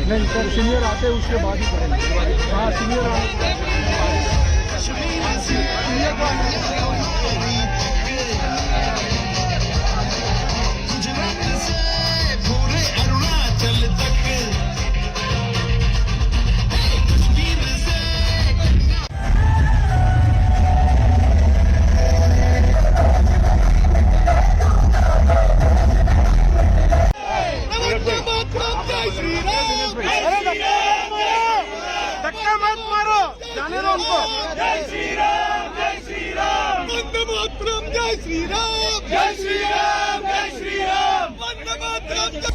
नहीं sir, senior आते हैं उसके बाद ही करेंगे। हाँ सीनियर आने धक्का मत मारो, जाने दो उनको। जय श्री राम, जय श्री राम, वंदे मातरम, जय श्री राम, जय श्री राम, जय श्री राम। वंदे मातरम।